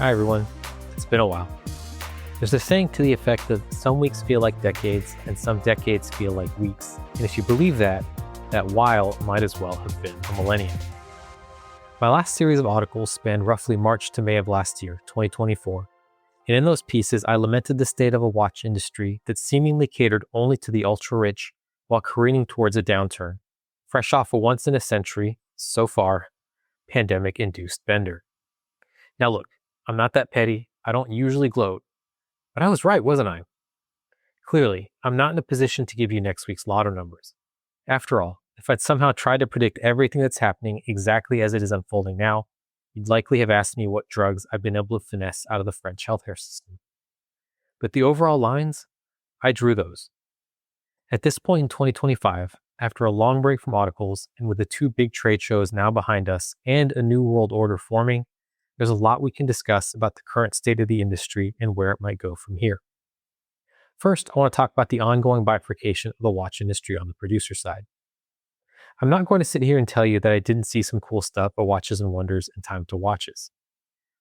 Hi everyone, it's been a while. There's a saying to the effect that some weeks feel like decades and some decades feel like weeks. And if you believe that, that while might as well have been a millennium. My last series of articles spanned roughly March to May of last year, 2024. And in those pieces, I lamented the state of a watch industry that seemingly catered only to the ultra-rich while careening towards a downturn, fresh off a once-in-a-century, so far, pandemic-induced bender. Now look, I'm not that petty, I don't usually gloat, but I was right, wasn't I? Clearly, I'm not in a position to give you next week's lotto numbers. After all, if I'd somehow tried to predict everything that's happening exactly as it is unfolding now, you'd likely have asked me what drugs I've been able to finesse out of the French healthcare system. But the overall lines, I drew those. At this point in 2025, after a long break from Audicles, and with the two big trade shows now behind us and a new world order forming, there's a lot we can discuss about the current state of the industry and where it might go from here. First, I want to talk about the ongoing bifurcation of the watch industry on the producer side. I'm not going to sit here and tell you that I didn't see some cool stuff at Watches and Wonders and Time to Watches.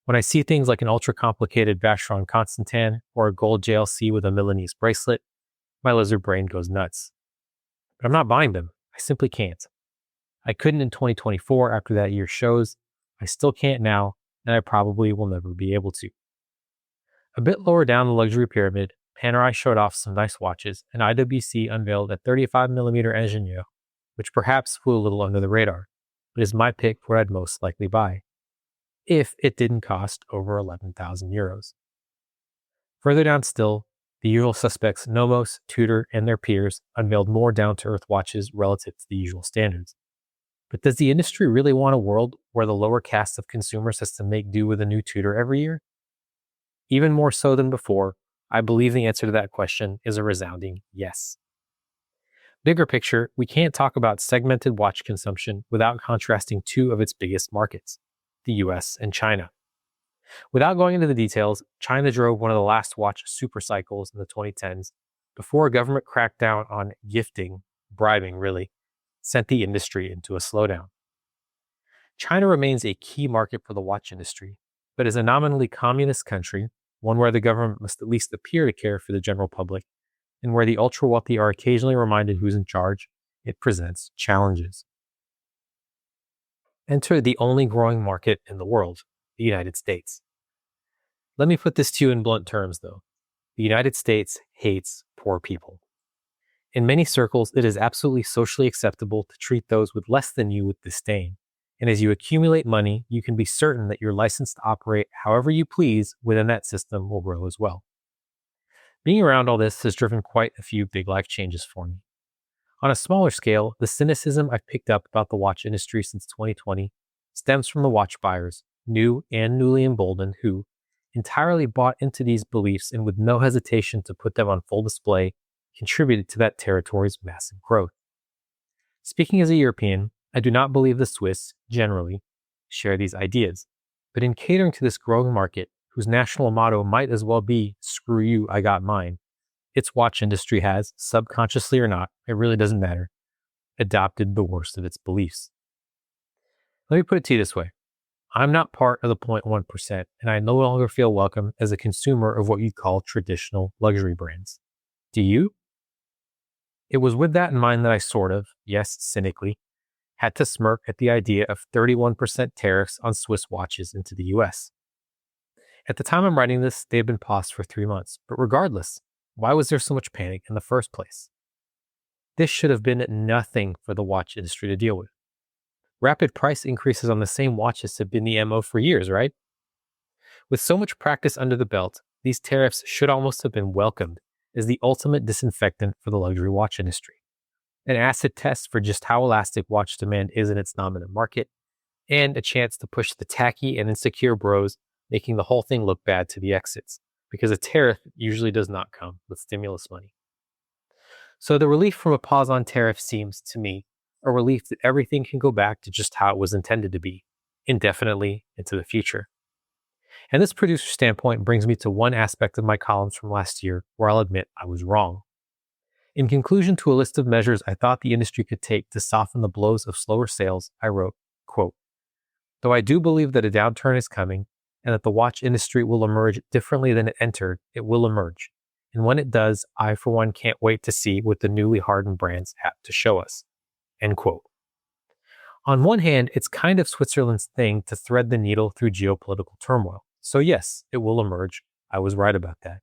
When I see things like an ultra-complicated Vacheron Constantin or a gold JLC with a Milanese bracelet, my lizard brain goes nuts. But I'm not buying them. I simply can't. I couldn't in 2024 after that year's shows. I still can't now, and I probably will never be able to. A bit lower down the luxury pyramid, Panerai showed off some nice watches, and IWC unveiled a 35mm Ingenieur, which perhaps flew a little under the radar, but is my pick for what I'd most likely buy, if it didn't cost over 11,000 euros. Further down still, the usual suspects Nomos, Tudor, and their peers unveiled more down-to-earth watches relative to the usual standards. But does the industry really want a world where the lower caste of consumers has to make do with a new Tudor every year? Even more so than before, I believe the answer to that question is a resounding yes. Bigger picture, we can't talk about segmented watch consumption without contrasting two of its biggest markets, the US and China. Without going into the details, China drove one of the last watch supercycles in the 2010s before a government crackdown on gifting, bribing really, sent the industry into a slowdown. China remains a key market for the watch industry, but as a nominally communist country, one where the government must at least appear to care for the general public, and where the ultra-wealthy are occasionally reminded who's in charge, it presents challenges. Enter the only growing market in the world, the United States. Let me put this to you in blunt terms, though. The United States hates poor people. In many circles, it is absolutely socially acceptable to treat those with less than you with disdain. And as you accumulate money, you can be certain that your license to operate however you please within that system will grow as well. Being around all this has driven quite a few big life changes for me. On a smaller scale, the cynicism I've picked up about the watch industry since 2020 stems from the watch buyers, new and newly emboldened, who entirely bought into these beliefs and with no hesitation to put them on full display, contributed to that territory's massive growth. Speaking as a European, I do not believe the Swiss, generally, share these ideas, but in catering to this growing market, whose national motto might as well be, "Screw you, I got mine," its watch industry has, subconsciously or not, it really doesn't matter, adopted the worst of its beliefs. Let me put it to you this way. I'm not part of the 0.1%, and I no longer feel welcome as a consumer of what you'd call traditional luxury brands. Do you? It was with that in mind that I sort of, yes, cynically, had to smirk at the idea of 31% tariffs on Swiss watches into the US. At the time I'm writing this, they had been paused for 3 months, but regardless, why was there so much panic in the first place? This should have been nothing for the watch industry to deal with. Rapid price increases on the same watches have been the MO for years, right? With so much practice under the belt, these tariffs should almost have been welcomed as the ultimate disinfectant for the luxury watch industry. An acid test for just how elastic watch demand is in its dominant market, and a chance to push the tacky and insecure bros, making the whole thing look bad to the exits, because a tariff usually does not come with stimulus money. So the relief from a pause on tariff seems, to me, a relief that everything can go back to just how it was intended to be, indefinitely into the future. And this producer standpoint brings me to one aspect of my columns from last year where I'll admit I was wrong. In conclusion to a list of measures I thought the industry could take to soften the blows of slower sales, I wrote, quote, "Though I do believe that a downturn is coming, and that the watch industry will emerge differently than it entered. It will emerge. And when it does, I, for one, can't wait to see what the newly hardened brands have to show us. End quote. On one hand, it's kind of Switzerland's thing to thread the needle through geopolitical turmoil. So yes, it will emerge. I was right about that.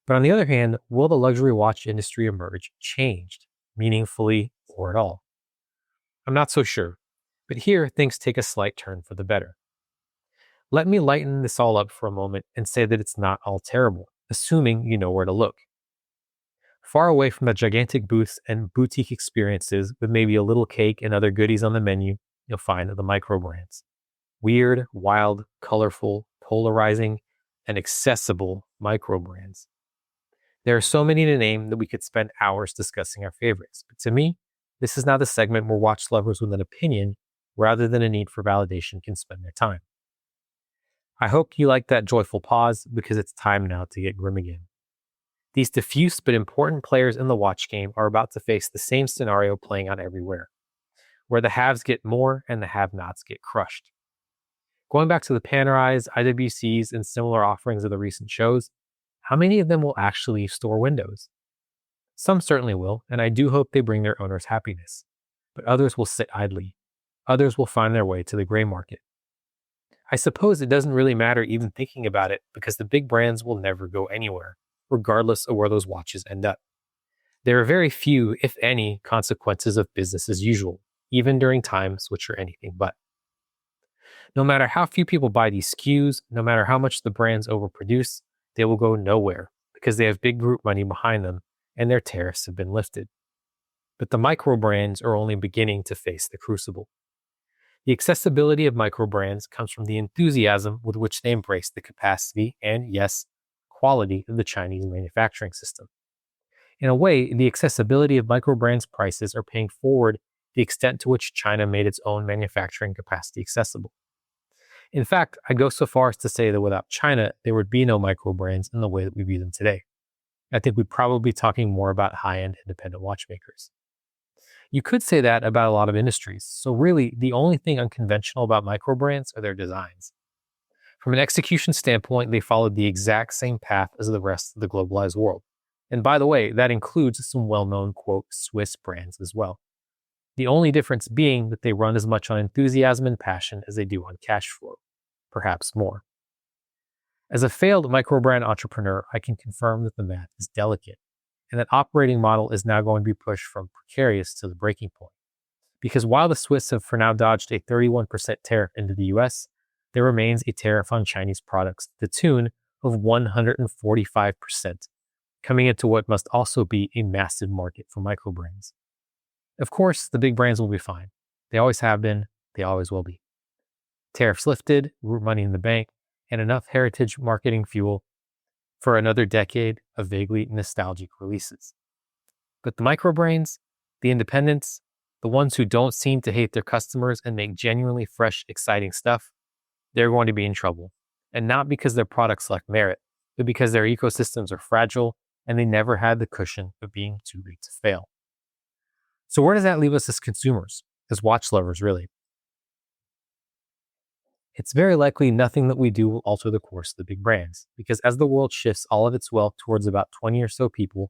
But on the other hand, will the luxury watch industry emerge changed, meaningfully or at all? I'm not so sure. But here, things take a slight turn for the better. Let me lighten this all up for a moment and say that it's not all terrible, assuming you know where to look. Far away from the gigantic booths and boutique experiences with maybe a little cake and other goodies on the menu, you'll find the micro brands. Weird, wild, colorful, polarizing, and accessible micro brands. There are so many to name that we could spend hours discussing our favorites, but to me, this is now the segment where watch lovers with an opinion rather than a need for validation can spend their time. I hope you like that joyful pause because it's time now to get grim again. These diffuse but important players in the watch game are about to face the same scenario playing out everywhere, where the haves get more and the have-nots get crushed. Going back to the Panerais, IWCs, and similar offerings of the recent shows, how many of them will actually leave store windows? Some certainly will, and I do hope they bring their owners happiness. But others will sit idly. Others will find their way to the gray market. I suppose it doesn't really matter even thinking about it because the big brands will never go anywhere, regardless of where those watches end up. There are very few, if any, consequences of business as usual, even during times which are anything but. No matter how few people buy these SKUs, no matter how much the brands overproduce, they will go nowhere because they have big group money behind them and their tariffs have been lifted. But the micro brands are only beginning to face the crucible. The accessibility of micro brands comes from the enthusiasm with which they embrace the capacity and, yes, quality of the Chinese manufacturing system. In a way, the accessibility of micro brands' prices are paying forward the extent to which China made its own manufacturing capacity accessible. In fact, I go so far as to say that without China, there would be no micro brands in the way that we view them today. I think we'd probably be talking more about high-end independent watchmakers. You could say that about a lot of industries, so really the only thing unconventional about micro brands are their designs. From an execution standpoint, they followed the exact same path as the rest of the globalized world. And by the way, that includes some well-known, quote, Swiss brands as well. The only difference being that they run as much on enthusiasm and passion as they do on cash flow, perhaps more. As a failed micro-brand entrepreneur, I can confirm that the math is delicate, and that operating model is now going to be pushed from precarious to the breaking point. Because while the Swiss have for now dodged a 31% tariff into the US, there remains a tariff on Chinese products to the tune of 145%, coming into what must also be a massive market for micro-brands. Of course, the big brands will be fine. They always have been, they always will be. Tariffs lifted, money in the bank, and enough heritage marketing fuel for another decade of vaguely nostalgic releases. But the micro-brands, the independents, the ones who don't seem to hate their customers and make genuinely fresh, exciting stuff, they're going to be in trouble. And not because their products lack merit, but because their ecosystems are fragile and they never had the cushion of being too big to fail. So where does that leave us as consumers, as watch lovers really? It's very likely nothing that we do will alter the course of the big brands, because as the world shifts all of its wealth towards about 20 or so people,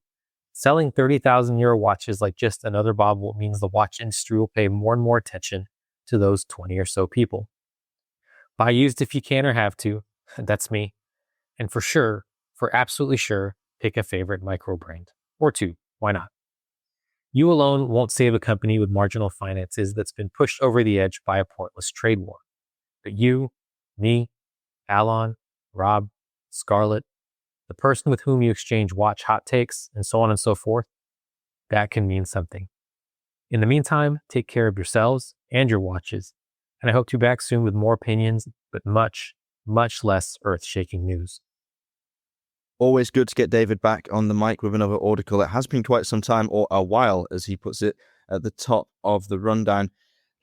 selling 30,000 euro watches like just another bauble means the watch industry will pay more and more attention to those 20 or so people. Buy used if you can or have to, that's me. And for absolutely sure, pick a favorite micro brand. Or two, why not? You alone won't save a company with marginal finances that's been pushed over the edge by a pointless trade war. But you, me, Alon, Rob, Scarlett, the person with whom you exchange watch hot takes, and so on and so forth, that can mean something. In the meantime, take care of yourselves and your watches, and I hope to be back soon with more opinions, but much, much less earth-shaking news. Always good to get David back on the mic with another Audicle. It has been quite some time, or a while, as he puts it, at the top of the rundown.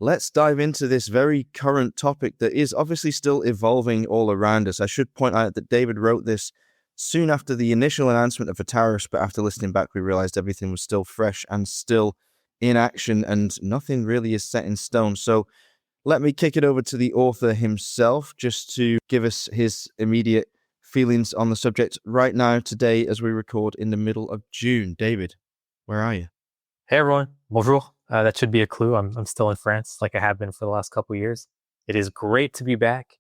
Let's dive into this very current topic that is obviously still evolving all around us. I should point out that David wrote this soon after the initial announcement of the tariffs, but after listening back, we realized everything was still fresh and still in action, and nothing really is set in stone. So let me kick it over to the author himself just to give us his immediate feelings on the subject right now, today, as we record in the middle of June. David, where are you? Hey everyone, bonjour. That should be a clue. I'm still in France, like I have been for the last couple of years. It is great to be back.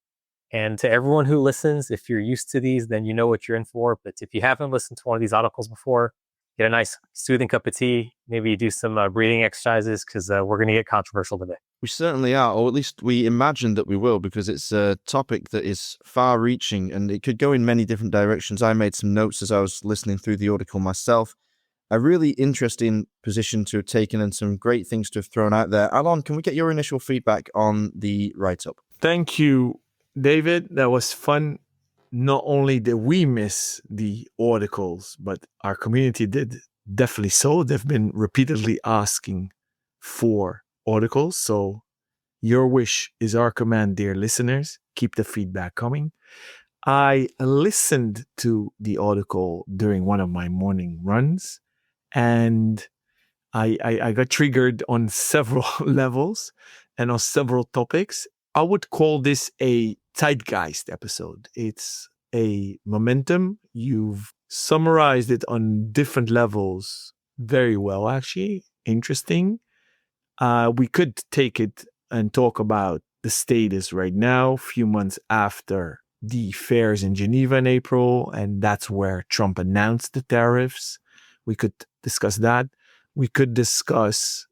And to everyone who listens, if you're used to these, then you know what you're in for. But if you haven't listened to one of these articles before, get a nice soothing cup of tea. Maybe do some breathing exercises because we're going to get controversial today. We certainly are, or at least we imagine that we will, because it's a topic that is far-reaching and it could go in many different directions. I made some notes as I was listening through the article myself. A really interesting position to have taken and some great things to have thrown out there. Alon, can we get your initial feedback on the write-up? Thank you, David. That was fun. Not only did we miss the articles, but our community did definitely so. They've been repeatedly asking for articles. So your wish is our command, dear listeners. Keep the feedback coming. I listened to the article during one of my morning runs, and I got triggered on several levels and on several topics. I would call this a zeitgeist episode. It's a momentum. You've summarized it on different levels very well, actually. Interesting. We could take it and talk about the status right now, a few months after the fairs in Geneva in April, and that's where Trump announced the tariffs. We could discuss that. We could discuss,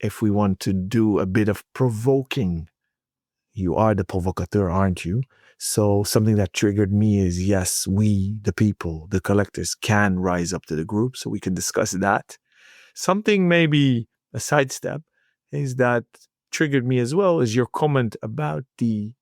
if we want to do a bit of provoking. You are the provocateur, aren't you? So something that triggered me is, yes, we, the people, the collectors, can rise up to the group. So we can discuss that. Something maybe a sidestep is that triggered me as well is your comment about the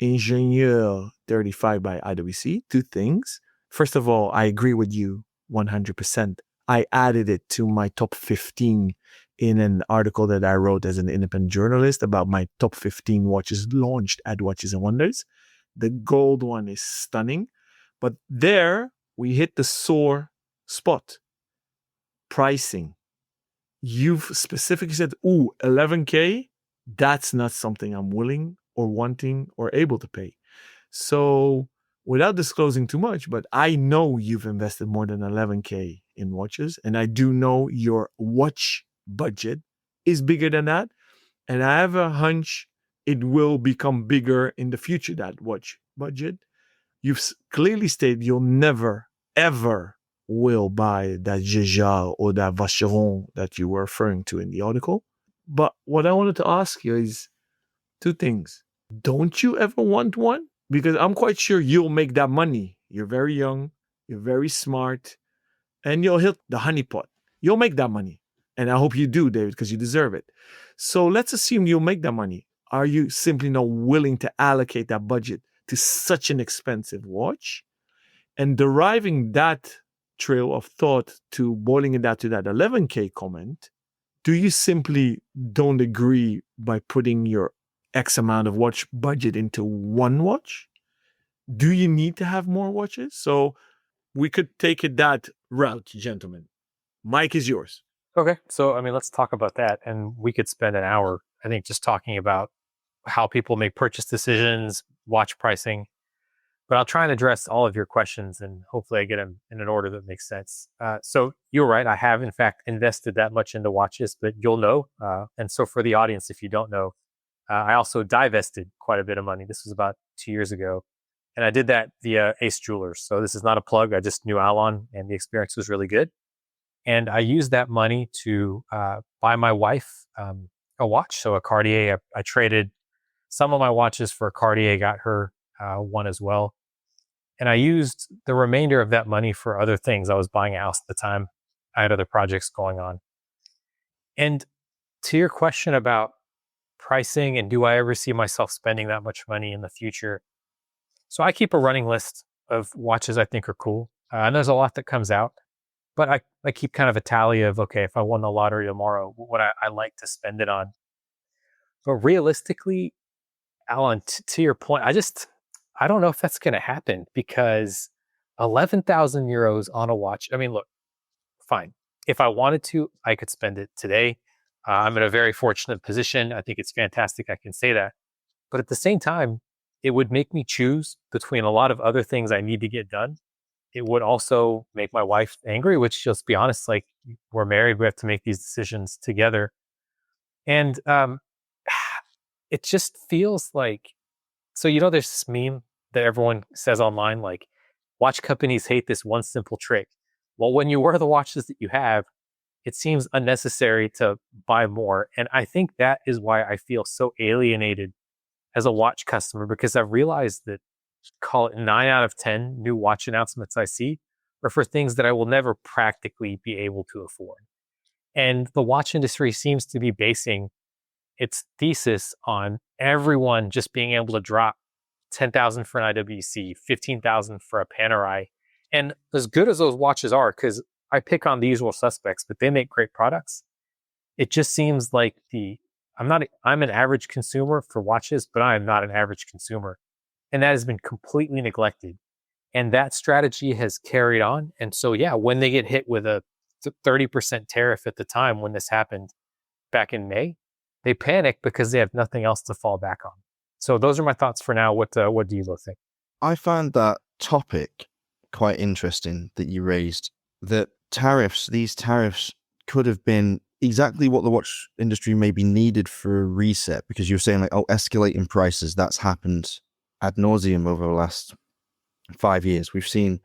Ingenieur 35 by IWC. Two things. First of all, I agree with you 100%. I added it to my top 15 in an article that I wrote as an independent journalist about my top 15 watches launched at Watches and Wonders. The gold one is stunning, but there we hit the sore spot. Pricing. You've specifically said, 11K, that's not something I'm willing or wanting or able to pay. So without disclosing too much, but I know you've invested more than 11K in watches, and I do know your watch budget is bigger than that. And I have a hunch it will become bigger in the future, that watch budget. You've clearly stated you'll never, ever will buy that Jaeger or that Vacheron that you were referring to in the article. But what I wanted to ask you is two things. Don't you ever want one? Because I'm quite sure you'll make that money. You're very young, you're very smart, and you'll hit the honeypot. You'll make that money. And I hope you do, David, because you deserve it. So let's assume you'll make that money. Are you simply not willing to allocate that budget to such an expensive watch? And deriving that trail of thought to boiling it down to that 11K comment, do you simply don't agree by putting your X amount of watch budget into one watch? Do you need to have more watches? So we could take it that route, gentlemen. Mike is yours. Okay, so let's talk about that, and we could spend an hour, I think, just talking about how people make purchase decisions, watch pricing. But I'll try and address all of your questions, and hopefully I get them in an order that makes sense. So you're right, I have in fact invested that much into watches, but you'll know. And so for the audience, if you don't know, I also divested quite a bit of money. This was about 2 years ago. And I did that via Ace Jewelers. So this is not a plug. I just knew Alon, and the experience was really good. And I used that money to buy my wife a watch, so a Cartier. I traded some of my watches for a Cartier, got her one as well. And I used the remainder of that money for other things. I was buying a house at the time. I had other projects going on. And to your question about pricing and do I ever see myself spending that much money in the future? So I keep a running list of watches I think are cool. And there's a lot that comes out. But I keep kind of a tally of, okay, if I won the lottery tomorrow, what I like to spend it on. But realistically, Alan, to your point, I don't know if that's going to happen because 11,000 euros on a watch. Look, fine. If I wanted to, I could spend it today. I'm in a very fortunate position. I think it's fantastic. I can say that. But at the same time, it would make me choose between a lot of other things I need to get done. It would also make my wife angry, which, just be honest, like, we're married, we have to make these decisions together. And it just feels like, so, there's this meme that everyone says online, like, watch companies hate this one simple trick. Well, when you wear the watches that you have, it seems unnecessary to buy more. And I think that is why I feel so alienated as a watch customer, because I've realized that, call it 9 out of 10 new watch announcements I see are for things that I will never practically be able to afford. And the watch industry seems to be basing its thesis on everyone just being able to drop 10,000 for an IWC, 15,000 for a Panerai. And as good as those watches are, because I pick on the usual suspects, but they make great products. It just seems like I'm an average consumer for watches, but I am not an average consumer. And that has been completely neglected. And that strategy has carried on. And so, yeah, when they get hit with a 30% tariff at the time when this happened back in May, they panic because they have nothing else to fall back on. So those are my thoughts for now. What do you both think? I found that topic quite interesting that you raised, that these tariffs could have been exactly what the watch industry maybe needed for a reset, because you were saying, like, escalating prices, that's happened ad nauseum over the last 5 years. We've seen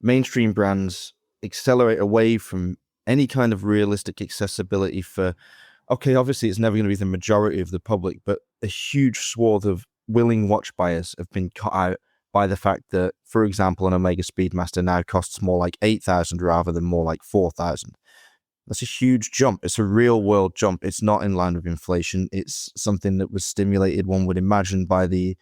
mainstream brands accelerate away from any kind of realistic accessibility for, okay, obviously it's never going to be the majority of the public, but a huge swath of willing watch buyers have been cut out by the fact that, for example, an Omega Speedmaster now costs more like 8,000 rather than more like 4,000. That's a huge jump. It's a real world jump. It's not in line with inflation. It's something that was stimulated, one would imagine, by the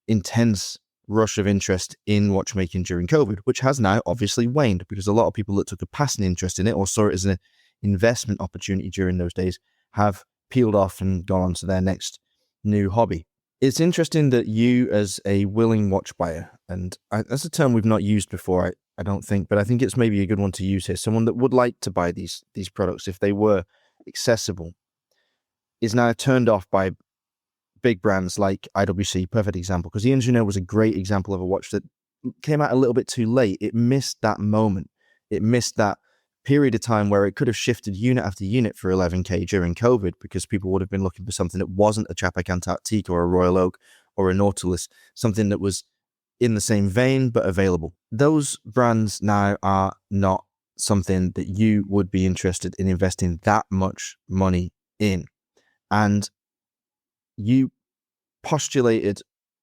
intense rush of interest in watchmaking during COVID, which has now obviously waned, because a lot of people that took a passing interest in it or saw it as an investment opportunity during those days have peeled off and gone on to their next new hobby. It's interesting that you, as a willing watch buyer, and that's a term we've not used before, I don't think, but I think it's maybe a good one to use here. Someone that would like to buy these products if they were accessible is now turned off by big brands like IWC, perfect example, because the Engineer was a great example of a watch that came out a little bit too late. It missed that moment. It missed that period of time where it could have shifted unit after unit for 11K during COVID, because people would have been looking for something that wasn't a Chapek Antarctique or a Royal Oak or a Nautilus, something that was in the same vein but available. Those brands now are not something that you would be interested in investing that much money in. And you postulated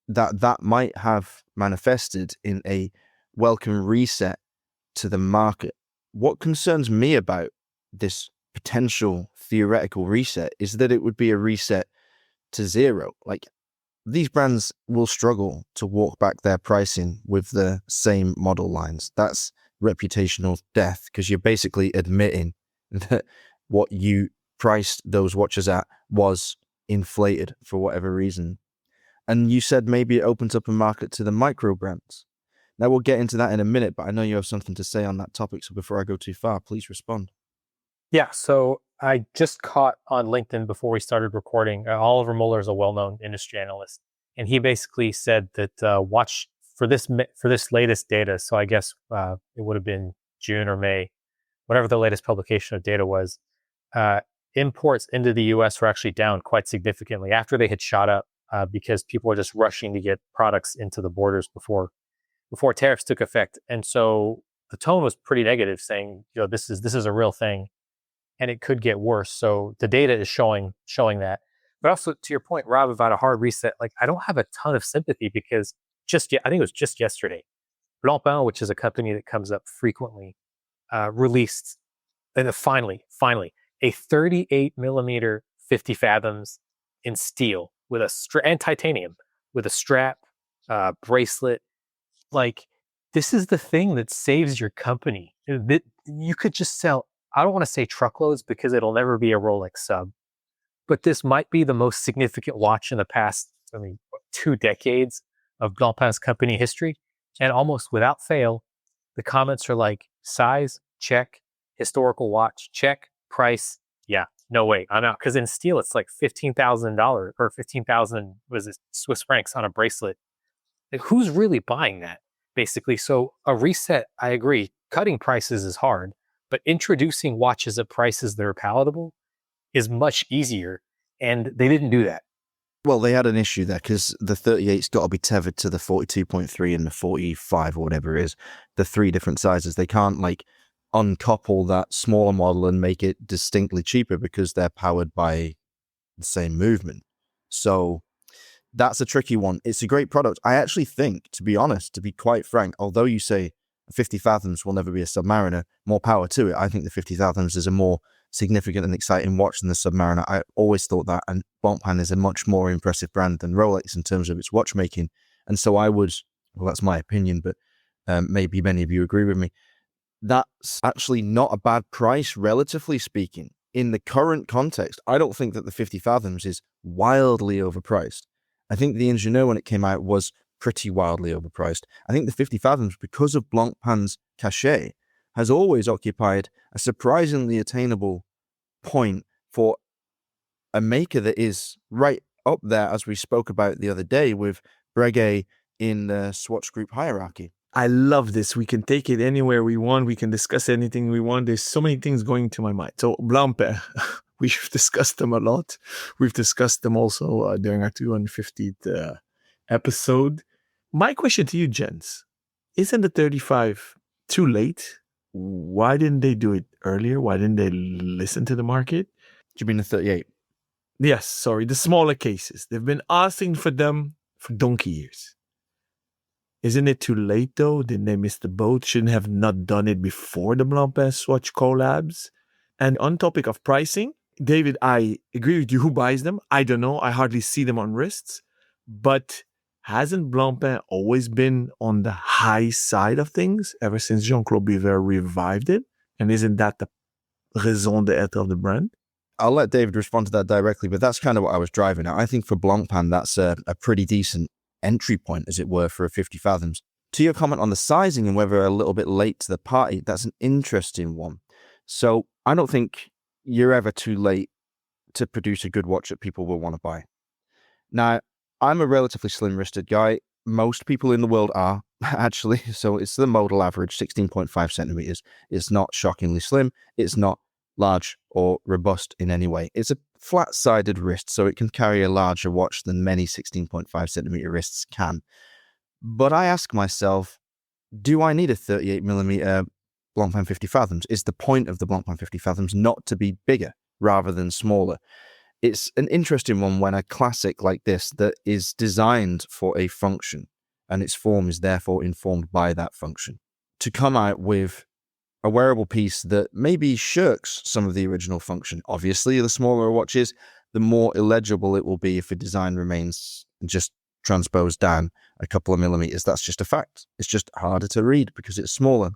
that might have manifested in a welcome reset to the market. What concerns me about this potential theoretical reset is that it would be a reset to zero. Like, these brands will struggle to walk back their pricing with the same model lines. That's reputational death, because you're basically admitting that what you priced those watches at was inflated for whatever reason. And you said maybe it opens up a market to the micro brands. Now, we'll get into that in a minute, but I know you have something to say on that topic. So before I go too far, please respond. Yeah, so I just caught on LinkedIn before we started recording. Oliver Mueller is a well-known industry analyst, and he basically said that watch for this latest data. So I guess it would have been June or May, whatever the latest publication of data was. Imports into the U.S. were actually down quite significantly after they had shot up because people were just rushing to get products into the borders before tariffs took effect. And so the tone was pretty negative, saying, this is a real thing, and it could get worse. So the data is showing that. But also, to your point, Rob, about a hard reset, like, I don't have a ton of sympathy, because I think it was just yesterday, Blancpain, which is a company that comes up frequently, released, and finally, a 38 millimeter 50 fathoms in steel with and titanium, with a strap, bracelet. Like, this is the thing that saves your company. You could just sell, I don't want to say truckloads, because it'll never be a Rolex sub, but this might be the most significant watch in the past, 2 decades of Blancpain's company history. And almost without fail, the comments are like, size, check; historical watch, check; price, yeah, no way, I'm out. Because in steel, it's like $15,000 or 15,000 was it Swiss francs on a bracelet. Like, who's really buying that, basically? So a reset, I agree, cutting prices is hard, but introducing watches at prices that are palatable is much easier. And they didn't do that. Well, they had an issue there because the 38's got to be tethered to the 42.3 and the 45 or whatever it is, the three different sizes. They can't like uncouple that smaller model and make it distinctly cheaper because they're powered by the same movement. So that's a tricky one. It's a great product. I actually think, to be honest, to be quite frank, although you say 50 Fathoms will never be a Submariner, more power to it. I think the 50 Fathoms is a more significant and exciting watch than the Submariner. I always thought that, and Blancpain is a much more impressive brand than Rolex in terms of its watchmaking. And so I would, well, that's my opinion, but maybe many of you agree with me. That's actually not a bad price, relatively speaking. In the current context, I don't think that the 50 Fathoms is wildly overpriced. I think the Ingenieur, when it came out, was pretty wildly overpriced. I think the 50 Fathoms, because of Blancpain's cachet, has always occupied a surprisingly attainable point for a maker that is right up there, as we spoke about the other day, with Breguet in the Swatch Group hierarchy. I love this. We can take it anywhere we want. We can discuss anything we want. There's so many things going to my mind. So Blancpain, we've discussed them a lot. We've discussed them also during our 250th episode. My question to you, gents, isn't the 35 too late? Why didn't they do it earlier? Why didn't they listen to the market? Do you mean the 38? Yes, sorry, the smaller cases. They've been asking for them for donkey years. Isn't it too late though? Didn't they miss the boat? Shouldn't have not done it before the Blancpain Swatch collabs? And on topic of pricing, David, I agree with you. Who buys them? I don't know. I hardly see them on wrists. But hasn't Blancpain always been on the high side of things ever since Jean-Claude Biver revived it? And isn't that the raison d'être of the brand? I'll let David respond to that directly, but that's kind of what I was driving at. I think for Blancpain, that's a pretty decent entry point, as it were, for a 50 Fathoms. To your comment on the sizing and whether a little bit late to the party, that's an interesting one. So I don't think you're ever too late to produce a good watch that people will want to buy. Now, I'm a relatively slim-wristed guy. Most people in the world are, actually. So it's the modal average, 16.5 centimeters. It's not shockingly slim. It's not large or robust in any way. It's a flat-sided wrist, so it can carry a larger watch than many 16.5 centimeter wrists can. But I ask myself, do I need a 38 millimeter Blancpain 50 Fathoms? Is the point of the Blancpain 50 Fathoms not to be bigger rather than smaller? It's an interesting one when a classic like this that is designed for a function and its form is therefore informed by that function, to come out with a wearable piece that maybe shirks some of the original function. Obviously, the smaller a watch is, the more illegible it will be if the design remains just transposed down a couple of millimeters. That's just a fact. It's just harder to read because it's smaller.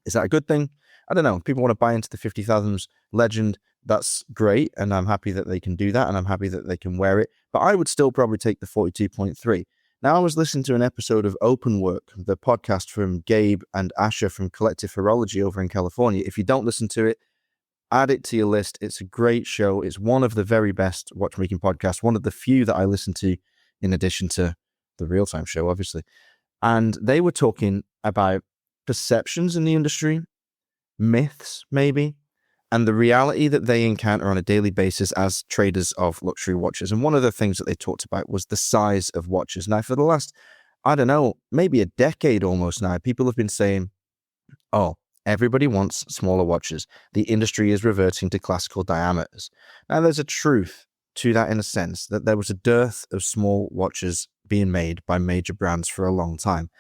Is that a good thing? I don't know. If people want to buy into the 50 Fathoms legend, that's great, and I'm happy that they can do that, and I'm happy that they can wear it. But I would still probably take the 42.3. Now, I was listening to an episode of Open Work, the podcast from Gabe and Asher from Collective Horology over in California. If you don't listen to it, add it to your list. It's a great show. It's one of the very best watchmaking podcasts, one of the few that I listen to in addition to the real-time show, obviously. And they were talking about perceptions in the industry, myths maybe, and the reality that they encounter on a daily basis as traders of luxury watches. And one of the things that they talked about was the size of watches. Now, for the last, I don't know, maybe a decade almost now, people have been saying, oh, everybody wants smaller watches. The industry is reverting to classical diameters. Now, there's a truth to that in a sense, that there was a dearth of small watches being made by major brands for a long time.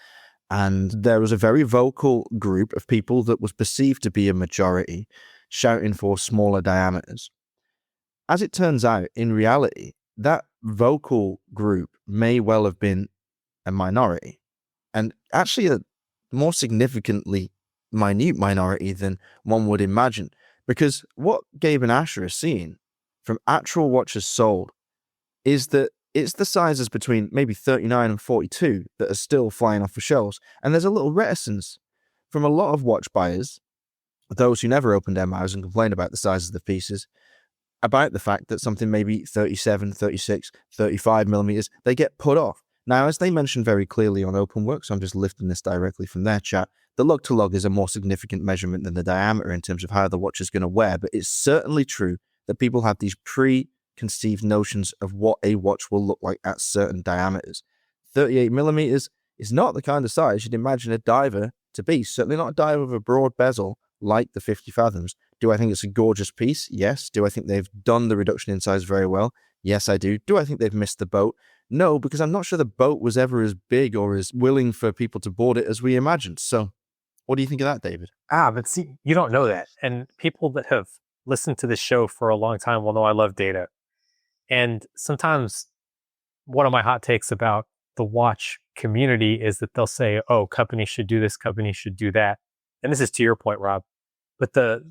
And there was a very vocal group of people that was perceived to be a majority shouting for smaller diameters. As it turns out, in reality, that vocal group may well have been a minority, and actually a more significantly minute minority than one would imagine, because what Gabe and Asher are seeing from actual watches sold is that it's the sizes between maybe 39 and 42 that are still flying off the shelves, and there's a little reticence from a lot of watch buyers, those who never opened their mouths and complained about the size of the pieces, about the fact that something maybe 37, 36, 35 millimeters, they get put off. Now, as they mentioned very clearly on OpenWork, so I'm just lifting this directly from their chat, the lug-to-lug is a more significant measurement than the diameter in terms of how the watch is going to wear, but it's certainly true that people have these preconceived notions of what a watch will look like at certain diameters. 38 millimeters is not the kind of size you'd imagine a diver to be, certainly not a diver with a broad bezel like the 50 Fathoms. Do I think it's a gorgeous piece? Yes. Do I think they've done the reduction in size very well? Yes, I do. Do I think they've missed the boat? No, because I'm not sure the boat was ever as big or as willing for people to board it as we imagined. So what do you think of that, David? But see, you don't know that. And people that have listened to this show for a long time will know I love data. And sometimes one of my hot takes about the watch community is that they'll say, oh, companies should do this, companies should do that. And this is to your point, Rob. But the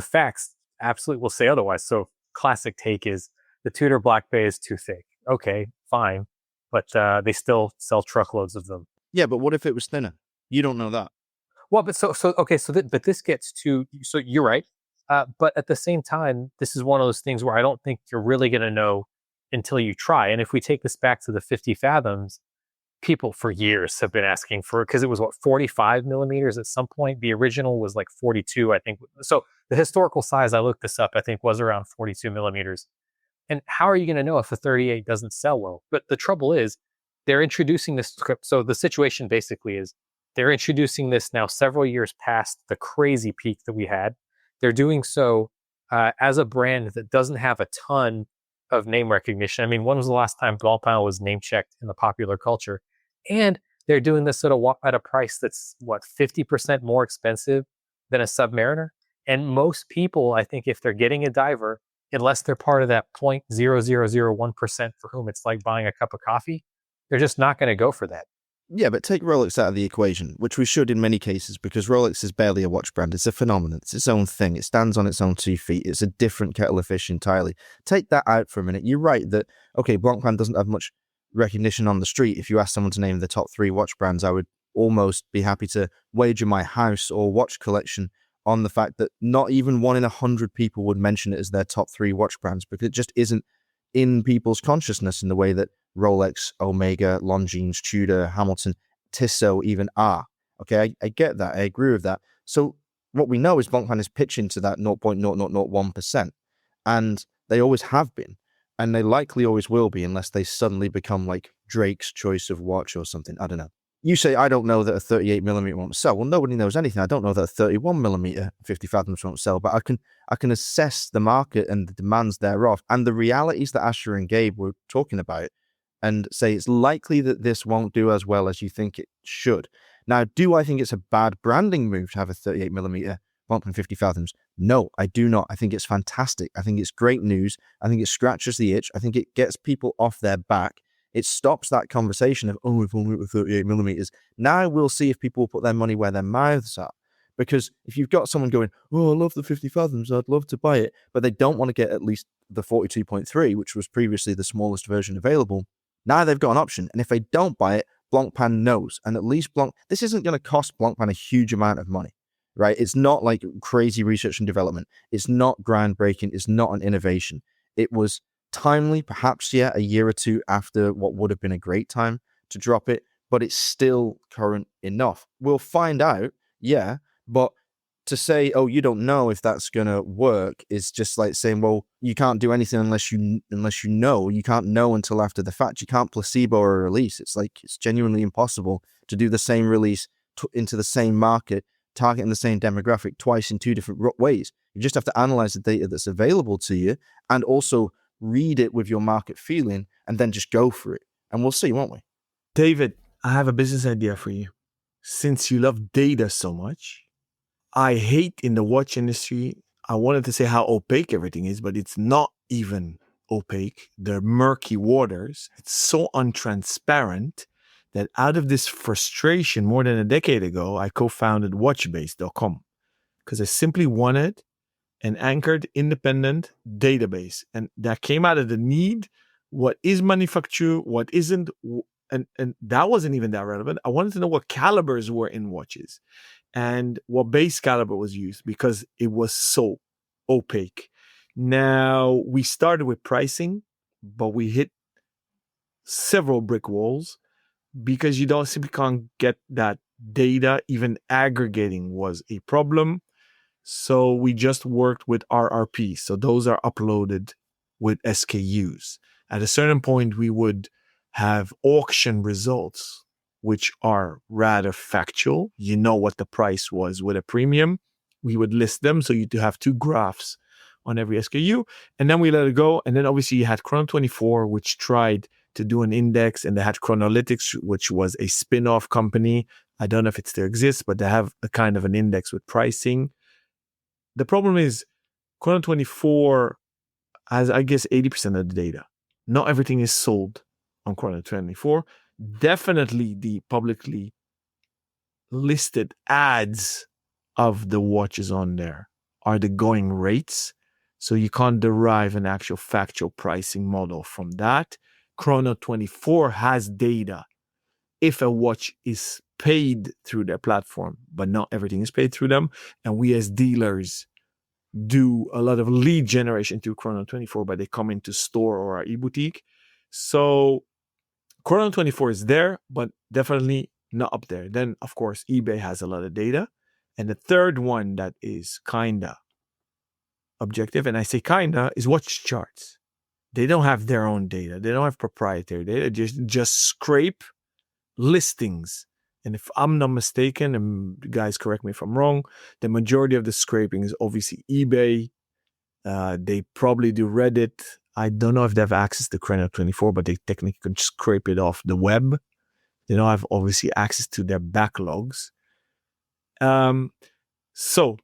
facts absolutely will say otherwise. So classic take is the Tudor Black Bay is too thick. Okay, fine. But they still sell truckloads of them. Yeah, but what if it was thinner? You don't know that. Well, but but this gets to, so you're right. But at the same time, this is one of those things where I don't think you're really going to know until you try. And if we take this back to the 50 Fathoms, people for years have been asking for, because it was 45 millimeters at some point. The original was like 42, I think. So the historical size, I looked this up, I think was around 42 millimeters. And how are you going to know if a 38 doesn't sell well? But the trouble is, they're introducing this script. So the situation basically is they're introducing this now several years past the crazy peak that we had. They're doing so as a brand that doesn't have a ton of name recognition. I mean, when was the last time Blancpain was name checked in the popular culture? And they're doing this at a price that's 50% more expensive than a Submariner. And most people, I think, if they're getting a diver, unless they're part of that 0.0001% for whom it's like buying a cup of coffee, they're just not going to go for that. Yeah, but take Rolex out of the equation, which we should in many cases, because Rolex is barely a watch brand. It's a phenomenon. It's its own thing. It stands on its own 2 feet. It's a different kettle of fish entirely. Take that out for a minute. You're right that, okay, Blancpain doesn't have much recognition on the street. If you ask someone to name the top 3 watch brands, I would almost be happy to wager my house or watch collection on the fact that not even 1 in 100 people would mention it as their top 3 watch brands, because it just isn't in people's consciousness in the way that Rolex, Omega, Longines, Tudor, Hamilton, Tissot even are. Okay, I get that. I agree with that. So what we know is Blancpain is pitching to that 0.0001%. And they always have been. And they likely always will be unless they suddenly become like Drake's choice of watch or something. I don't know. You say, I don't know that a 38 millimeter won't sell. Well, nobody knows anything. I don't know that a 31 millimeter 50 Fathoms won't sell, but I can assess the market and the demands thereof and the realities that Asher and Gabe were talking about and say it's likely that this won't do as well as you think it should. Now, do I think it's a bad branding move to have a 38 millimeter 1.50 Fathoms? No, I do not. I think it's fantastic. I think it's great news. I think it scratches the itch. I think it gets people off their back. It stops that conversation of, oh, if only with 38 millimeters. Now we'll see if people will put their money where their mouths are. Because if you've got someone going, oh, I love the 50 Fathoms, I'd love to buy it, but they don't want to get at least the 42.3, which was previously the smallest version available, now they've got an option. And if they don't buy it, Blancpain knows. And at least this isn't going to cost Blancpain a huge amount of money, right? It's not like crazy research and development. It's not groundbreaking. It's not an innovation. It was timely, perhaps, a year or 2 after what would have been a great time to drop it, but it's still current enough. We'll find out, but to say, oh, you don't know if that's going to work is just like saying, well, you can't do anything unless you know. You can't know until after the fact. You can't placebo a release. It's like, it's genuinely impossible to do the same release into the same market, targeting the same demographic twice in 2 different ways. You just have to analyze the data that's available to you and also read it with your market feeling and then just go for it. And we'll see, won't we? David, I have a business idea for you. Since you love data so much, I hate in the watch industry, I wanted to say how opaque everything is, but it's not even opaque. They're murky waters. It's so untransparent that out of this frustration, more than a decade ago, I co-founded watchbase.com because I simply wanted an anchored independent database. And that came out of the need. What is manufactured, what isn't, and that wasn't even that relevant. I wanted to know what calibers were in watches and what base caliber was used because it was so opaque. Now, we started with pricing, but we hit several brick walls because you don't simply can't get that data. Even aggregating was a problem. So we just worked with RRP. So those are uploaded with SKUs. At a certain point, we would have auction results, which are rather factual. You know what the price was with a premium. We would list them. So you'd have two graphs on every SKU. And then we let it go. And then obviously you had Chrono24, which tried to do an index, and they had Chronolytics, which was a spin-off company. I don't know if it still exists, but they have a kind of an index with pricing. The problem is Chrono24 has, I guess, 80% of the data. Not everything is sold on Chrono24. Definitely the publicly listed ads of the watches on there are the going rates. So you can't derive an actual factual pricing model from that. Chrono24 has data if a watch is paid through their platform, but not everything is paid through them. And we as dealers do a lot of lead generation through Chrono24, but they come into store or our e-boutique. So Chrono24 is there, but definitely not up there. Then, of course, eBay has a lot of data. And the third one that is kinda objective, and I say kinda, is watch charts. They don't have their own data. They don't have proprietary data. Just scrape listings. And if I'm not mistaken, and guys correct me if I'm wrong, the majority of the scraping is obviously eBay. They probably do Reddit. I don't know if they have access to Chrono24, but they technically can scrape it off the web. They don't have obviously access to their backlogs. So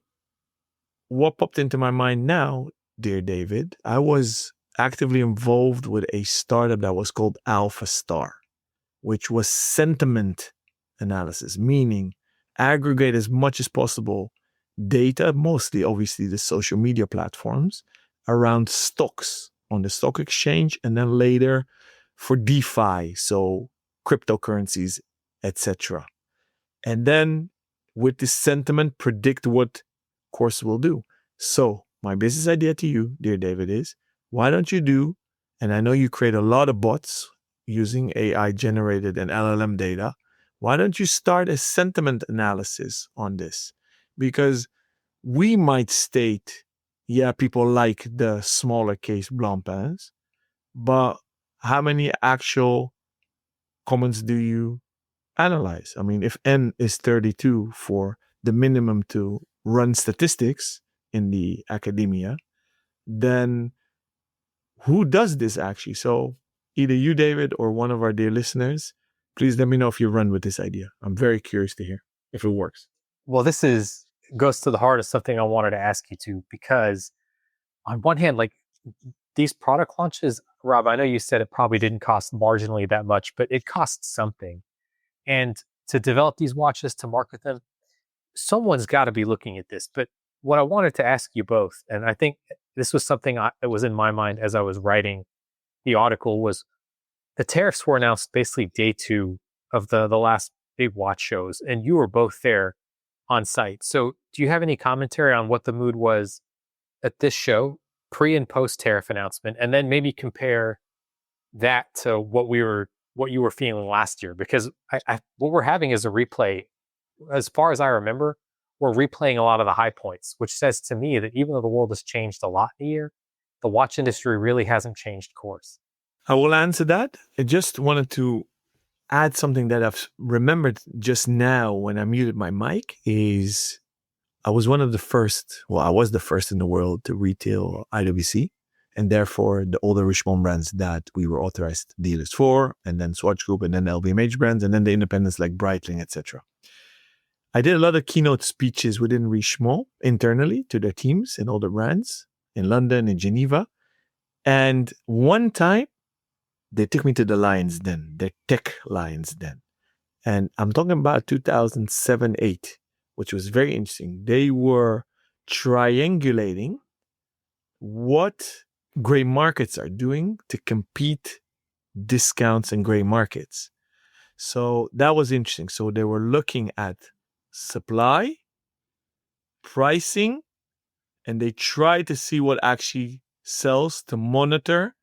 what popped into my mind now, dear David, I was actively involved with a startup that was called Alpha Star, which was sentiment analysis, meaning aggregate as much as possible data, mostly obviously the social media platforms, around stocks on the stock exchange, and then later for DeFi, so cryptocurrencies, etc. And then with this sentiment, predict what course will do. So my business idea to you, dear David, is why don't you do, and I know you create a lot of bots using AI generated and LLM data, why don't you start a sentiment analysis on this? Because we might state, yeah, people like the smaller case Blancpains, but how many actual comments do you analyze? I mean, if N is 32 for the minimum to run statistics in the academia, then who does this actually? So either you, David, or one of our dear listeners, please let me know if you run with this idea. I'm very curious to hear if it works. Well, this goes to the heart of something I wanted to ask you to, because on one hand, like these product launches, Rob, I know you said it probably didn't cost marginally that much, but it costs something. And to develop these watches, to market them, someone's got to be looking at this. But what I wanted to ask you both, and I think this was something that was in my mind as I was writing the article, was the tariffs were announced basically day 2 of the last big watch shows, and you were both there on site. So do you have any commentary on what the mood was at this show, pre and post tariff announcement, and then maybe compare that to what you were feeling last year? Because what we're having is a replay. As far as I remember, we're replaying a lot of the high points, which says to me that even though the world has changed a lot in a year, the watch industry really hasn't changed course. I will answer that. I just wanted to add something that I've remembered just now when I muted my mic is I was the first in the world to retail IWC, and therefore the older Richemont brands that we were authorized dealers for, and then Swatch Group, and then LVMH brands, and then the independents like Breitling, etc. I did a lot of keynote speeches within Richemont internally to their teams and all the brands in London and Geneva. And one time they took me to the Lions Den, the tech Lions Den. And I'm talking about 2007-8, which was very interesting. They were triangulating what gray markets are doing to compete discounts and gray markets. So that was interesting. So they were looking at supply, pricing, and they try to see what actually sells to monitor,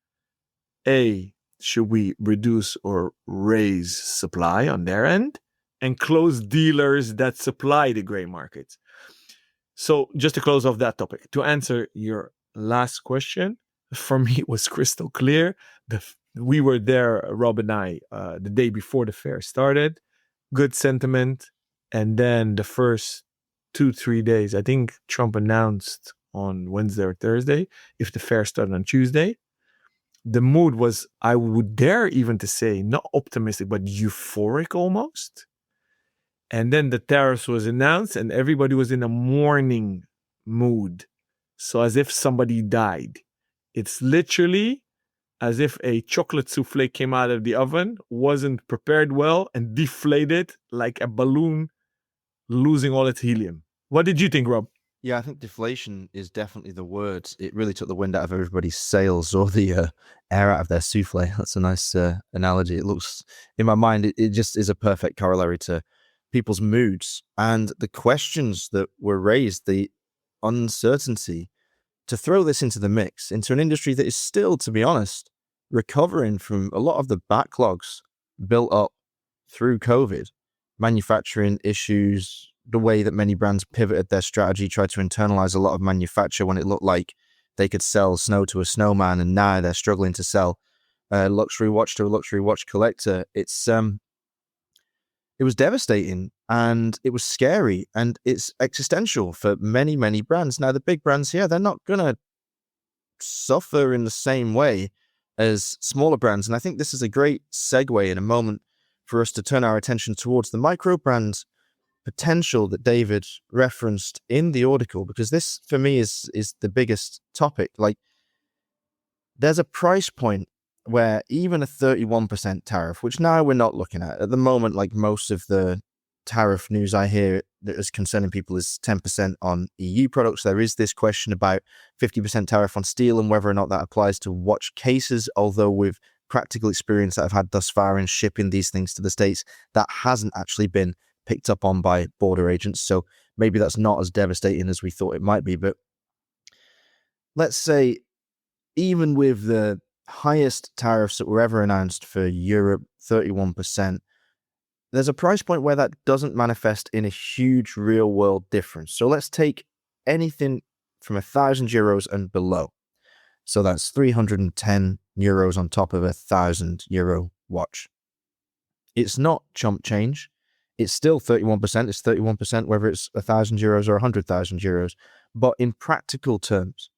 should we reduce or raise supply on their end, and close dealers that supply the gray markets. So just to close off that topic, to answer your last question, for me it was crystal clear. We were there, Rob and I, the day before the fair started. Good sentiment. And then the first 2-3 days, I think Trump announced on Wednesday or Thursday, if the fair started on Tuesday, the mood was, I would dare even to say, not optimistic, but euphoric almost. And then the tariffs was announced and everybody was in a mourning mood. So as if somebody died. It's literally as if a chocolate souffle came out of the oven, wasn't prepared well, and deflated like a balloon losing all its helium. What did you think, Rob? Yeah, I think deflation is definitely the word. It really took the wind out of everybody's sails or the air out of their souffle. That's a nice analogy. It looks, in my mind, it just is a perfect corollary to people's moods and the questions that were raised, the uncertainty. To throw this into the mix, into an industry that is still, to be honest, recovering from a lot of the backlogs built up through COVID, manufacturing issues, the way that many brands pivoted their strategy, tried to internalize a lot of manufacture when it looked like they could sell snow to a snowman, and now they're struggling to sell a luxury watch to a luxury watch collector. It was devastating and it was scary and it's existential for many, many brands. Now, the big brands here, they're not going to suffer in the same way as smaller brands. And I think this is a great segue in a moment for us to turn our attention towards the micro brand potential that David referenced in the article, because this for me is the biggest topic. Like, there's a price point where even a 31% tariff, which now we're not looking at the moment, like most of the tariff news I hear that is concerning people is 10% on EU products. There is this question about 50% tariff on steel and whether or not that applies to watch cases, although with practical experience that I've had thus far in shipping these things to the States, that hasn't actually been picked up on by border agents. So maybe that's not as devastating as we thought it might be. But let's say even with the highest tariffs that were ever announced for Europe, 31%, there's a price point where that doesn't manifest in a huge real world difference. So let's take anything from 1,000 euros and below. So that's 310 euros on top of a 1,000 euro watch. It's not chump change. It's still 31%. It's 31% whether it's 1,000 euros or 100,000 euros. But in practical terms,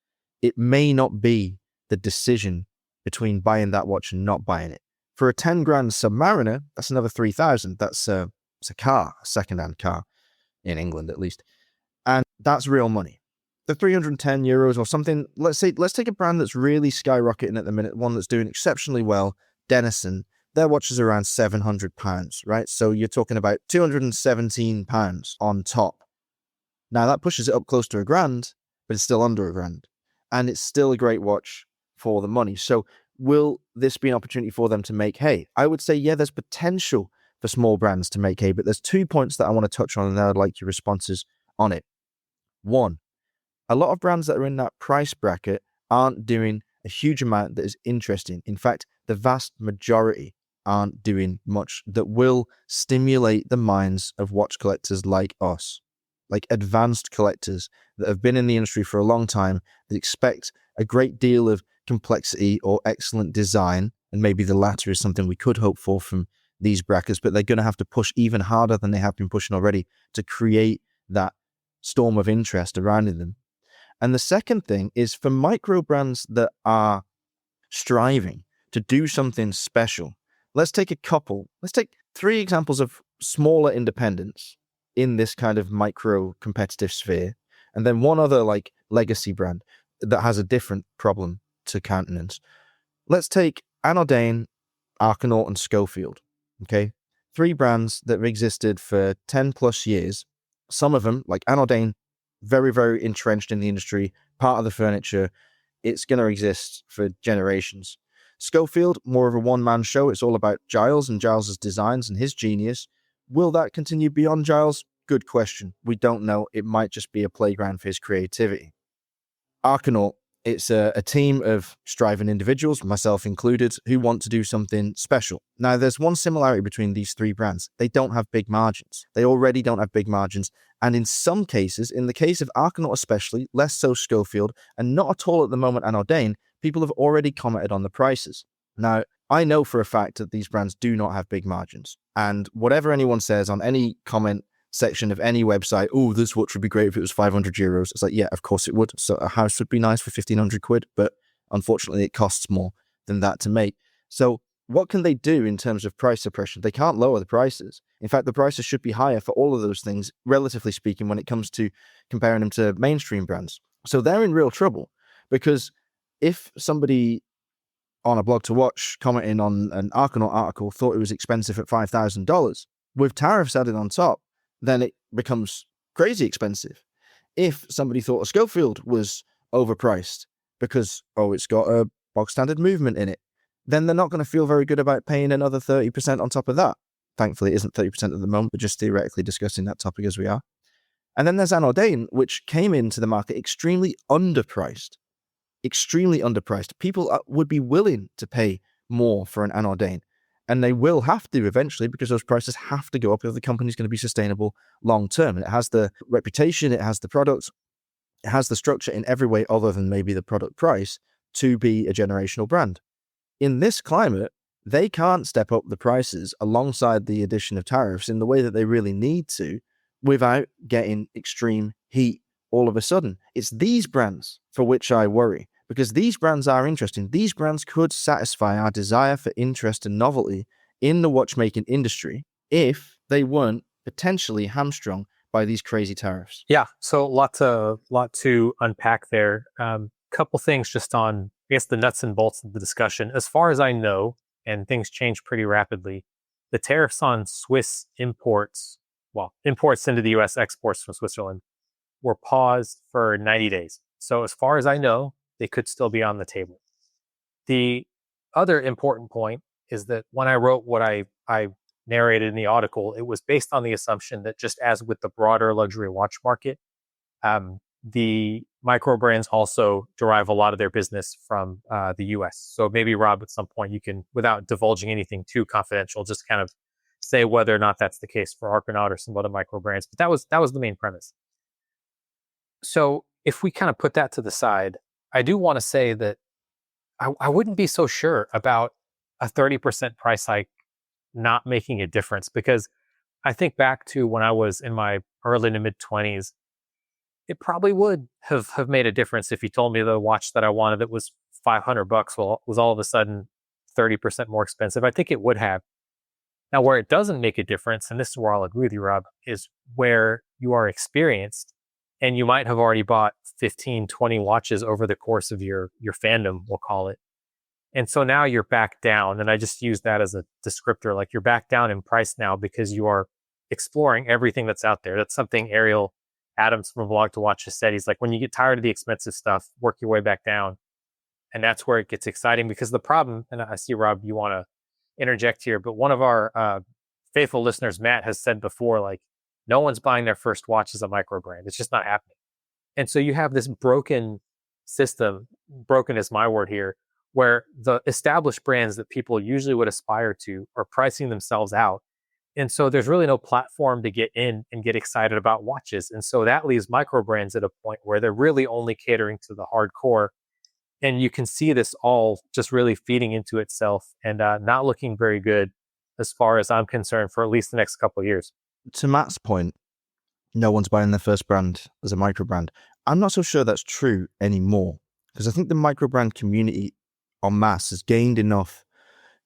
it may not be the decision between buying that watch and not buying it. For a 10 grand Submariner, that's another 3,000. That's it's a car, a second-hand car, in England at least. And that's real money. The 310 euros or something, let's take a brand that's really skyrocketing at the minute, one that's doing exceptionally well, Denison. Their watch is around £700, right? So you're talking about £217 on top. Now that pushes it up close to £1,000, but it's still under £1,000. And it's still a great watch for the money. So will this be an opportunity for them to make hay? I would say, yeah, there's potential for small brands to make hay, but there's 2 points that I want to touch on, and I'd like your responses on it. One, a lot of brands that are in that price bracket aren't doing a huge amount that is interesting. In fact, the vast majority aren't doing much that will stimulate the minds of watch collectors like us, like advanced collectors that have been in the industry for a long time, that expect a great deal of complexity or excellent design, and maybe the latter is something we could hope for from these brackets, but they're going to have to push even harder than they have been pushing already to create that storm of interest around them. And the second thing is for micro brands that are striving to do something special. Let's take 3 examples of smaller independents in this kind of micro competitive sphere, and then one other like legacy brand that has a different problem to countenance. Let's take Anodyne, Arcanaut, and Schofield. Okay, 3 brands that have existed for 10 plus years. Some of them, like Anodyne, very, very entrenched in the industry, part of the furniture. It's going to exist for generations. Schofield, more of a one-man show. It's all about Giles and Giles's designs and his genius. Will that continue beyond Giles? Good question. We don't know. It might just be a playground for his creativity. Arcanaut, it's a team of striving individuals, myself included, who want to do something special. Now, there's one similarity between these three brands. They don't have big margins. They already don't have big margins. And in some cases, in the case of Arcanaut especially, less so Schofield, and not at all at the moment Anordain, people have already commented on the prices. Now, I know for a fact that these brands do not have big margins. And whatever anyone says on any comment section of any website, oh, this watch would be great if it was 500 euros. It's like, yeah, of course it would. So a house would be nice for 1,500 quid, but unfortunately it costs more than that to make. So what can they do in terms of price suppression? They can't lower the prices. In fact, the prices should be higher for all of those things, relatively speaking, when it comes to comparing them to mainstream brands. So they're in real trouble, because if somebody on a blog to watch commenting on an Arcanaut article thought it was expensive at $5,000, with tariffs added on top, then it becomes crazy expensive. If somebody thought a Schofield was overpriced because, it's got a bog standard movement in it, then they're not going to feel very good about paying another 30% on top of that. Thankfully, it isn't 30% at the moment, but just theoretically discussing that topic as we are. And then there's Anordain, which came into the market extremely underpriced. People would be willing to pay more for an Anordain. And they will have to eventually, because those prices have to go up if the company's going to be sustainable long term. And it has the reputation, it has the products, it has the structure in every way other than maybe the product price to be a generational brand. In this climate, they can't step up the prices alongside the addition of tariffs in the way that they really need to without getting extreme heat all of a sudden. It's these brands for which I worry, because these brands are interesting. These brands could satisfy our desire for interest and novelty in the watchmaking industry if they weren't potentially hamstrung by these crazy tariffs. Yeah, so lot to unpack there. Couple things just on, I guess, the nuts and bolts of the discussion. As far as I know, and things change pretty rapidly, the tariffs on Swiss imports into the U.S., exports from Switzerland, were paused for 90 days. So as far as I know, they could still be on the table. The other important point is that when I wrote what I narrated in the article, it was based on the assumption that, just as with the broader luxury watch market, the micro brands also derive a lot of their business from the US. So maybe, Rob, at some point you can, without divulging anything too confidential, just kind of say whether or not that's the case for Arcanaut or some other micro brands. But that was the main premise. So if we kind of put that to the side, I do want to say that I wouldn't be so sure about a 30% price hike not making a difference, because I think back to when I was in my early to mid 20s, it probably would have made a difference if you told me the watch that I wanted that was $500 was all of a sudden 30% more expensive. I think it would have. Now, where it doesn't make a difference, and this is where I'll agree with you, Rob, is where you are experienced and you might have already bought 15, 20 watches over the course of your fandom, we'll call it. And so now you're back down, and I just use that as a descriptor, like you're back down in price now because you are exploring everything that's out there. That's something Ariel Adams from Blog to Watch has said. He's like, when you get tired of the expensive stuff, work your way back down. And that's where it gets exciting, because the problem, and I see, Rob, you want to interject here, but one of our faithful listeners, Matt, has said before, like, no one's buying their first watch as a micro brand. It's just not happening. And so you have this broken system, broken is my word here, where the established brands that people usually would aspire to are pricing themselves out. And so there's really no platform to get in and get excited about watches. And so that leaves micro brands at a point where they're really only catering to the hardcore. And you can see this all just really feeding into itself and not looking very good, as far as I'm concerned, for at least the next couple of years. To Matt's point, no one's buying their first brand as a micro brand. I'm not so sure that's true anymore, because I think the micro brand community en masse has gained enough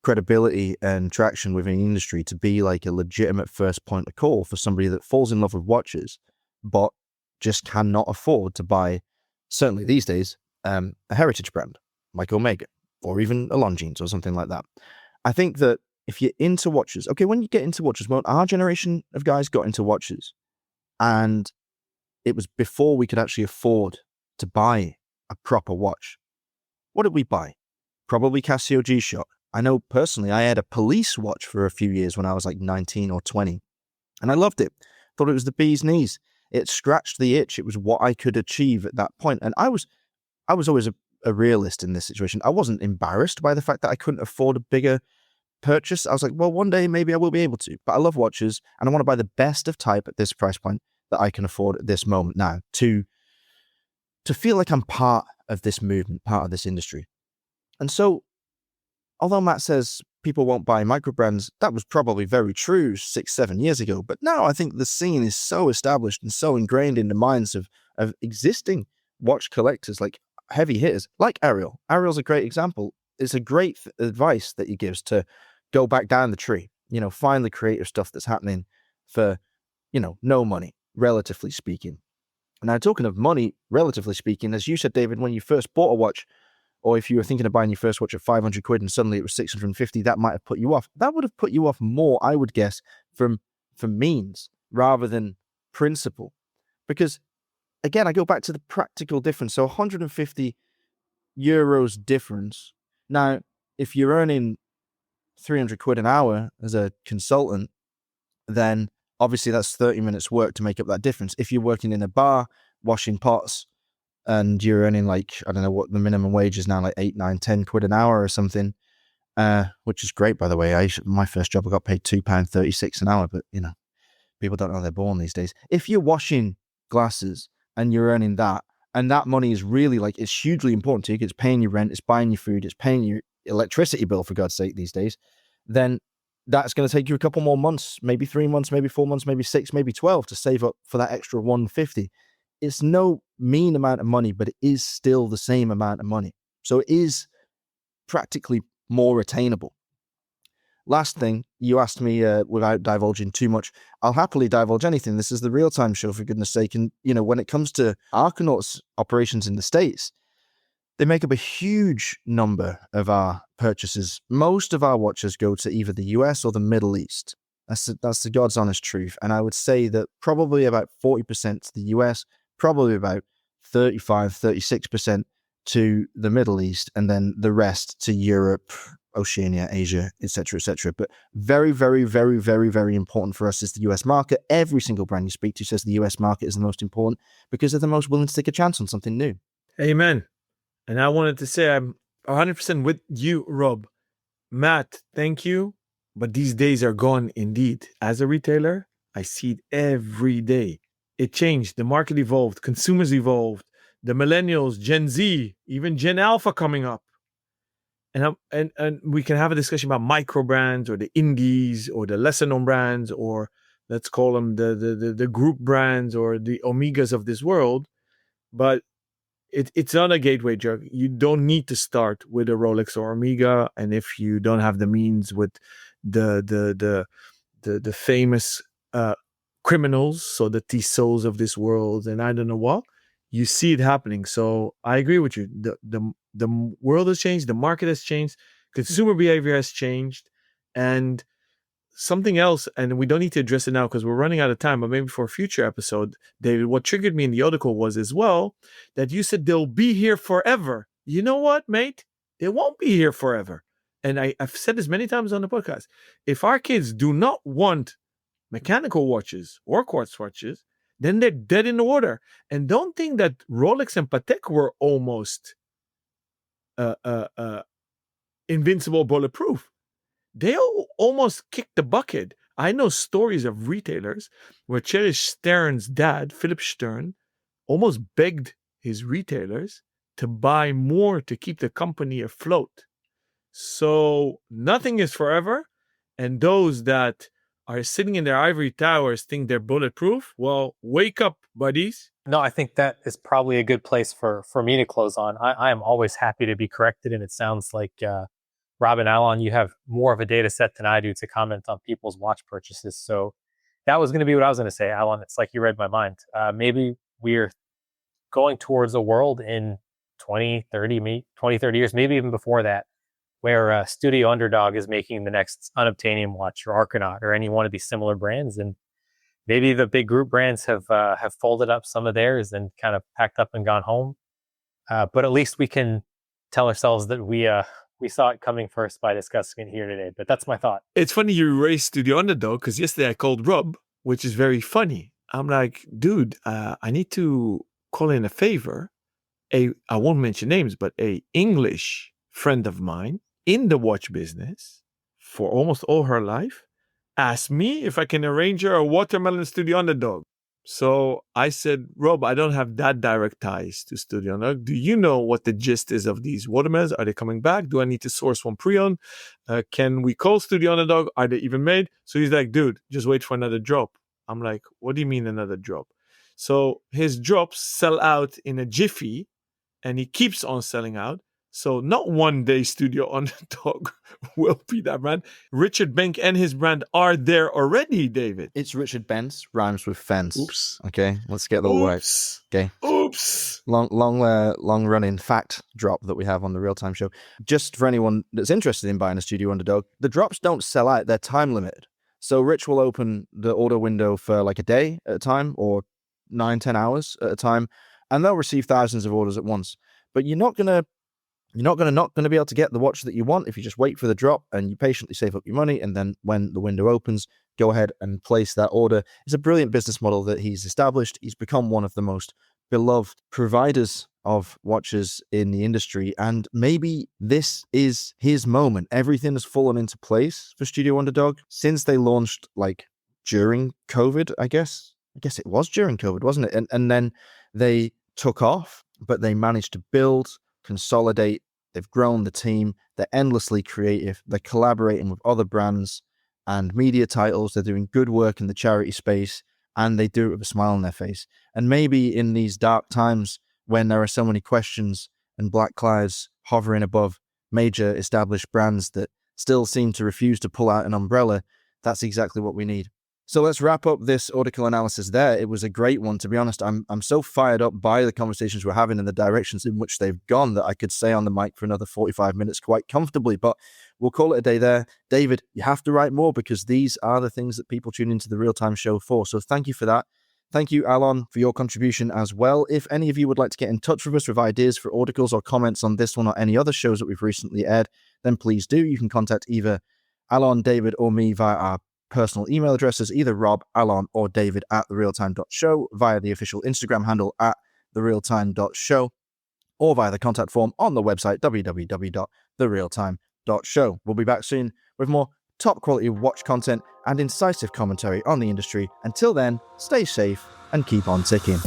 credibility and traction within the industry to be like a legitimate first point of call for somebody that falls in love with watches, but just cannot afford to buy, certainly these days, a heritage brand like Omega or even a Longines or something like that. I think that if you're into watches, okay, when you get into watches, well, our generation of guys got into watches, and it was before we could actually afford to buy a proper watch. What did we buy? Probably Casio G-Shock. I know personally I had a police watch for a few years when I was like 19 or 20, and I loved it. Thought it was the bee's knees. It scratched the itch. It was what I could achieve at that point. And I was I was always a realist in this situation. I wasn't embarrassed by the fact that I couldn't afford a bigger purchase. I was like, well, one day maybe I will be able to, but I love watches and I want to buy the best of type at this price point that I can afford at this moment now to feel like I'm part of this movement, part of this industry. And so, although Matt says people won't buy micro brands, that was probably very true 6-7 years ago. But now I think the scene is so established and so ingrained in the minds of existing watch collectors, like heavy hitters, like Ariel. Ariel's a great example. It's a great advice that he gives to go back down the tree, find the creative stuff that's happening for, no money, relatively speaking. Now, talking of money, relatively speaking, as you said, David, when you first bought a watch, or if you were thinking of buying your first watch at 500 quid and suddenly it was 650, that might have put you off. That would have put you off more, I would guess, from means rather than principle. Because, again, I go back to the practical difference. So 150 euros difference. Now, if you're earning 300 quid an hour as a consultant, then obviously that's 30 minutes work to make up that difference. If you're working in a bar, washing pots, and you're earning like, I don't know what the minimum wage is now, like 8, 9, 10 quid an hour or something, which is great, by the way. My first job, I got paid £2.36 an hour, but, people don't know they're born these days. If you're washing glasses and you're earning that, and that money is really like, it's hugely important to you, it's paying your rent, it's buying your food, it's paying your electricity bill, for God's sake, these days, then that's going to take you a couple more months, maybe 3 months, maybe 4 months, maybe 6, maybe 12 to save up for that extra 150. It's no mean amount of money, but it is still the same amount of money. So it is practically more attainable. Last thing, you asked me without divulging too much. I'll happily divulge anything. This is the real-time show, for goodness sake. And, when it comes to Arcanauts operations in the States, they make up a huge number of our purchases. Most of our watches go to either the US or the Middle East. That's the God's honest truth. And I would say that probably about 40% to the US, probably about 35, 36% to the Middle East, and then the rest to Europe, Oceania, Asia, etc., etc. But very, very, very, very, very important for us is the US market. Every single brand you speak to says the US market is the most important because they're the most willing to take a chance on something new. Amen. And I wanted to say I'm 100% with you, Rob. Matt, thank you. But these days are gone indeed. As a retailer, I see it every day. It changed. The market evolved. Consumers evolved. The millennials, Gen Z, even Gen Alpha coming up. And we can have a discussion about micro brands or the indies or the lesser known brands, or let's call them the group brands or the Omegas of this world. But it's not a gateway drug. You don't need to start with a Rolex or Omega, and if you don't have the means with the famous criminals, so the Tissots of this world, and I don't know what, you see it happening. So I agree with you. The world has changed, the market has changed, consumer behavior has changed, and something else, and we don't need to address it now because we're running out of time, but maybe for a future episode, David, what triggered me in the Audicle was as well that you said they'll be here forever. You know what, mate? They won't be here forever. And I've said this many times on the podcast. If our kids do not want mechanical watches or quartz watches, then they're dead in the water. And don't think that Rolex and Patek were almost invincible, bulletproof. They almost kicked the bucket. I know stories of retailers where Erich Stern's dad, Philip Stern, almost begged his retailers to buy more to keep the company afloat. So nothing is forever. And those that are sitting in their ivory towers think they're bulletproof, well, wake up, buddies. No, I think that is probably a good place for me to close on. I am always happy to be corrected, and it sounds like Rob and Alon, you have more of a data set than I do to comment on people's watch purchases. So that was going to be what I was going to say, Alon. It's like you read my mind. Maybe we're going towards a world in 20, 30 years, maybe even before that, where Studio Underdog is making the next Unobtainium watch, or Arcanaut, or any one of these similar brands. And maybe the big group brands have folded up some of theirs and kind of packed up and gone home. But at least we can tell ourselves that we saw it coming first by discussing it here today. But that's my thought. It's funny you raised Studio Underdog because yesterday I called Rob, which is very funny. I'm like, dude, I need to call in a favor. I won't mention names, but a English friend of mine in the watch business for almost all her life asked me if I can arrange her a watermelon Studio Underdog. So I said, Rob, I don't have that direct ties to Studio Underdog. Do you know what the gist is of these watermelons? Are they coming back? Do I need to source one pre-owned? Can we call Studio Underdog? Are they even made? So he's like, dude, just wait for another drop. I'm like, what do you mean another drop? So his drops sell out in a jiffy, and he keeps on selling out. So not one day Studio Underdog will be that brand. Richard Bank and his brand are there already, David. It's Richard Benz, rhymes with fence. Oops. Okay, let's get that right. Okay. Oops. Long running fact drop that we have on the Real Time Show. Just for anyone that's interested in buying a Studio Underdog, the drops don't sell out, they're time limited. So Rich will open the order window for like a day at a time or 9-10 hours at a time, and they'll receive thousands of orders at once. But you're not gonna be able to get the watch that you want if you just wait for the drop and you patiently save up your money, and then when the window opens, go ahead and place that order. It's a brilliant business model that he's established. He's become one of the most beloved providers of watches in the industry, and maybe this is his moment. Everything has fallen into place for Studio Underdog since they launched, like, during COVID, I guess it was during COVID, wasn't it? And then they took off, but they managed to build, consolidate. They've grown the team. They're endlessly creative. They're collaborating with other brands and media titles. They're doing good work in the charity space, and they do it with a smile on their face. And maybe in these dark times when there are so many questions and black clouds hovering above major established brands that still seem to refuse to pull out an umbrella, that's exactly what we need. So let's wrap up this Audicle analysis there. It was a great one. To be honest, I'm so fired up by the conversations we're having and the directions in which they've gone that I could stay on the mic for another 45 minutes quite comfortably, but we'll call it a day there. David, you have to write more because these are the things that people tune into the Real Time Show for. So thank you for that. Thank you, Alon, for your contribution as well. If any of you would like to get in touch with us with ideas for articles or comments on this one or any other shows that we've recently aired, then please do. You can contact either Alon, David, or me via our personal email addresses, either Rob, Alon, or David at therealtime.show, via the official Instagram handle at therealtime.show, or via the contact form on the website www.therealtime.show. We'll be back soon with more top quality watch content and incisive commentary on the industry. Until then, stay safe and keep on ticking.